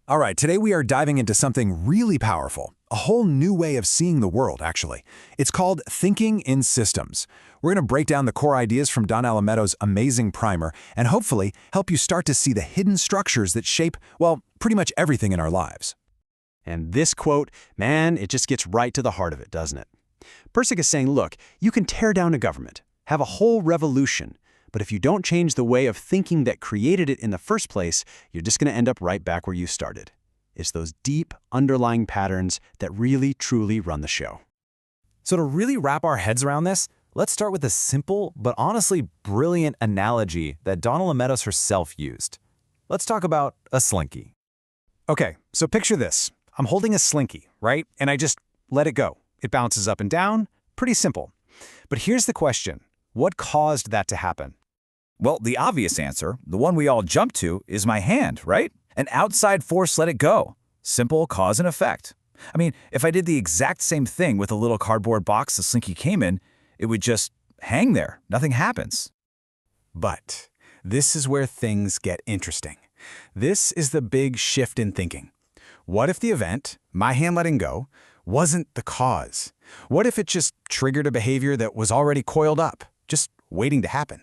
All right, today we are diving into something really powerful, a whole new way of seeing the world, actually. It's called thinking in systems. We're going to break down the core ideas from Donella Meadows' amazing primer and hopefully help you start to see the hidden structures that shape, well, pretty much everything in our lives. And this quote, man, it just gets right to the heart of it, doesn't it? Persic is saying, look, you can tear down a government, have a whole revolution, but if you don't change the way of thinking that created it in the first place, you're just going to end up right back where you started. It's those deep, underlying patterns that really, truly run the show. So to really wrap our heads around this, let's start with a simple but honestly brilliant analogy that Donella Meadows herself used. Let's talk about a slinky. Okay, so picture this. I'm holding a slinky, right? And I just let it go. It bounces up and down. Pretty simple. But here's the question. What caused that to happen? Well, the obvious answer, the one we all jump to, is my hand, right? An outside force let it go. Simple cause and effect. I mean, if I did the exact same thing with a little cardboard box the slinky came in, it would just hang there. Nothing happens. But this is where things get interesting. This is the big shift in thinking. What if the event, my hand letting go, wasn't the cause? What if it just triggered a behavior that was already coiled up, just waiting to happen?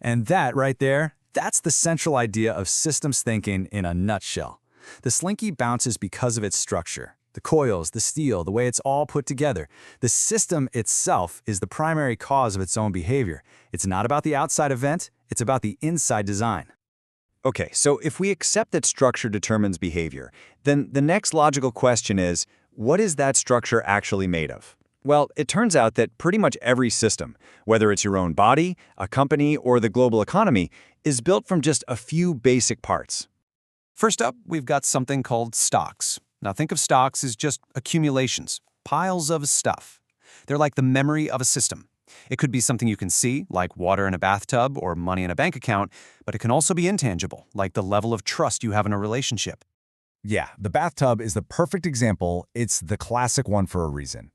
And that right there, that's the central idea of systems thinking in a nutshell. The slinky bounces because of its structure. The coils, the steel, the way it's all put together. The system itself is the primary cause of its own behavior. It's not about the outside event, it's about the inside design. Okay, so if we accept that structure determines behavior, then the next logical question is, what is that structure actually made of? Well, it turns out that pretty much every system, whether it's your own body, a company, or the global economy, is built from just a few basic parts. First up, we've got something called stocks. Now think of stocks as just accumulations, piles of stuff. They're like the memory of a system. It could be something you can see, like water in a bathtub or money in a bank account, but it can also be intangible, like the level of trust you have in a relationship. Yeah, the bathtub is the perfect example. It's the classic one for a reason.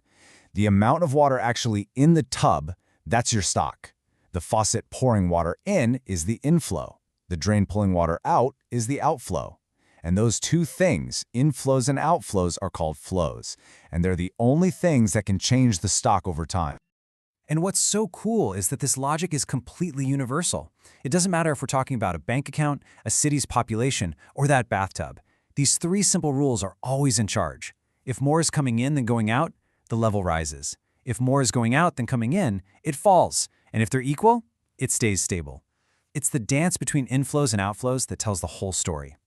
The amount of water actually in the tub, that's your stock. The faucet pouring water in is the inflow. The drain pulling water out is the outflow. And those two things, inflows and outflows, are called flows. And they're the only things that can change the stock over time. And what's so cool is that this logic is completely universal. It doesn't matter if we're talking about a bank account, a city's population, or that bathtub. These three simple rules are always in charge. If more is coming in than going out, the level rises. If more is going out than coming in, it falls. And if they're equal, it stays stable. It's the dance between inflows and outflows that tells the whole story.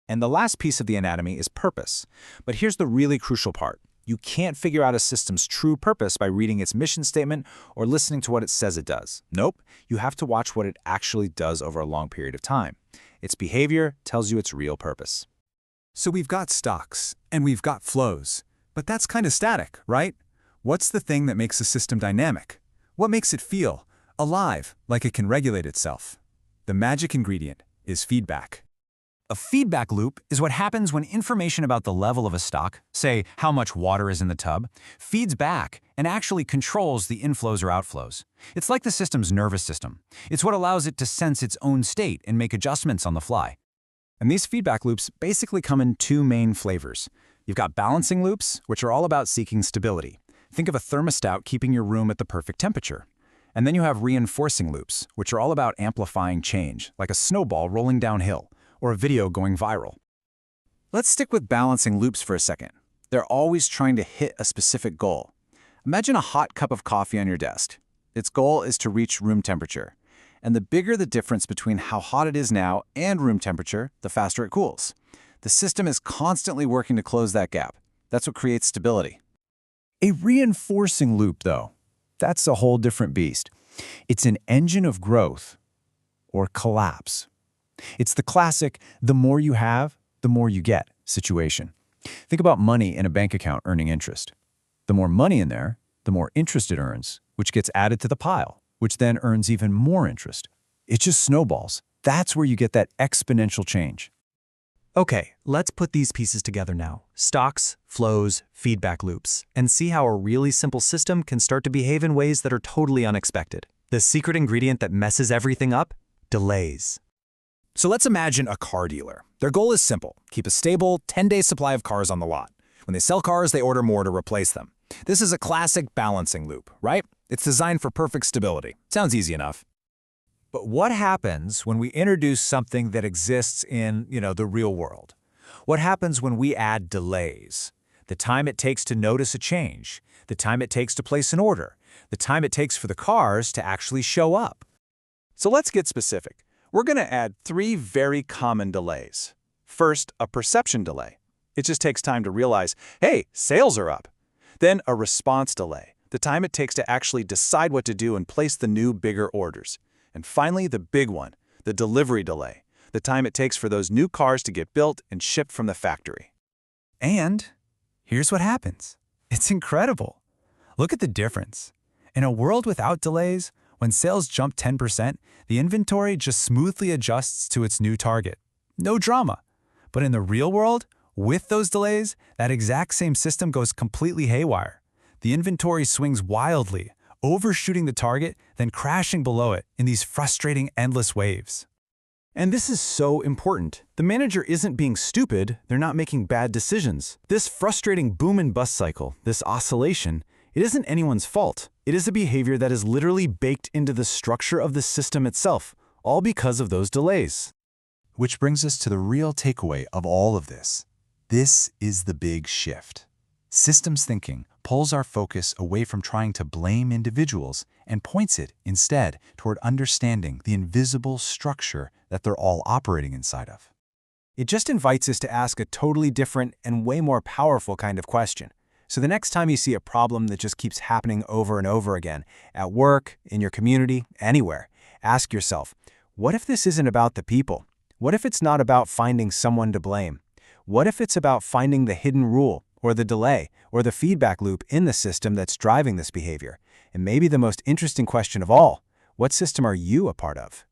And the last piece of the anatomy is purpose. But here's the really crucial part. You can't figure out a system's true purpose by reading its mission statement or listening to what it says it does. Nope, you have to watch what it actually does over a long period of time. Its behavior tells you its real purpose. So we've got stocks, and we've got flows. But that's kind of static, right? What's the thing that makes a system dynamic? What makes it feel alive, like it can regulate itself? The magic ingredient is feedback. A feedback loop is what happens when information about the level of a stock, say how much water is in the tub, feeds back and actually controls the inflows or outflows. It's like the system's nervous system. It's what allows it to sense its own state and make adjustments on the fly. And these feedback loops basically come in two main flavors. You've got balancing loops, which are all about seeking stability. Think of a thermostat keeping your room at the perfect temperature. And then you have reinforcing loops, which are all about amplifying change, like a snowball rolling downhill, or a video going viral. Let's stick with balancing loops for a second. They're always trying to hit a specific goal. Imagine a hot cup of coffee on your desk. Its goal is to reach room temperature. And the bigger the difference between how hot it is now and room temperature, the faster it cools. The system is constantly working to close that gap. That's what creates stability. A reinforcing loop, though, that's a whole different beast. It's an engine of growth or collapse. It's the classic, the more you have, the more you get situation. Think about money in a bank account earning interest. The more money in there, the more interest it earns, which gets added to the pile, which then earns even more interest. It just snowballs. That's where you get that exponential change. Okay, let's put these pieces together now. Stocks, flows, feedback loops, and see how a really simple system can start to behave in ways that are totally unexpected. The secret ingredient that messes everything up? Delays. So let's imagine a car dealer. Their goal is simple: keep a stable, 10-day supply of cars on the lot. When they sell cars, they order more to replace them. This is a classic balancing loop, right? It's designed for perfect stability. Sounds easy enough. But what happens when we introduce something that exists in, the real world? What happens when we add delays? The time it takes to notice a change, the time it takes to place an order, the time it takes for the cars to actually show up. So let's get specific. We're going to add 3 very common delays. First, a perception delay. It just takes time to realize, hey, sales are up. Then a response delay, the time it takes to actually decide what to do and place the new, bigger orders. And finally, the big one, the delivery delay, the time it takes for those new cars to get built and shipped from the factory. And here's what happens. It's incredible. Look at the difference. In a world without delays, when sales jump 10%, the inventory just smoothly adjusts to its new target. No drama. But in the real world, with those delays, that exact same system goes completely haywire. The inventory swings wildly, overshooting the target, then crashing below it in these frustrating, endless waves. And this is so important. The manager isn't being stupid, they're not making bad decisions. This frustrating boom and bust cycle, this oscillation, it isn't anyone's fault. It is a behavior that is literally baked into the structure of the system itself, all because of those delays. Which brings us to the real takeaway of all of this. This is the big shift. Systems thinking pulls our focus away from trying to blame individuals and points it, instead, toward understanding the invisible structure that they're all operating inside of. It just invites us to ask a totally different and way more powerful kind of question. So the next time you see a problem that just keeps happening over and over again, at work, in your community, anywhere, ask yourself, what if this isn't about the people? What if it's not about finding someone to blame? What if it's about finding the hidden rule, or the delay, or the feedback loop in the system that's driving this behavior? And maybe the most interesting question of all, what system are you a part of?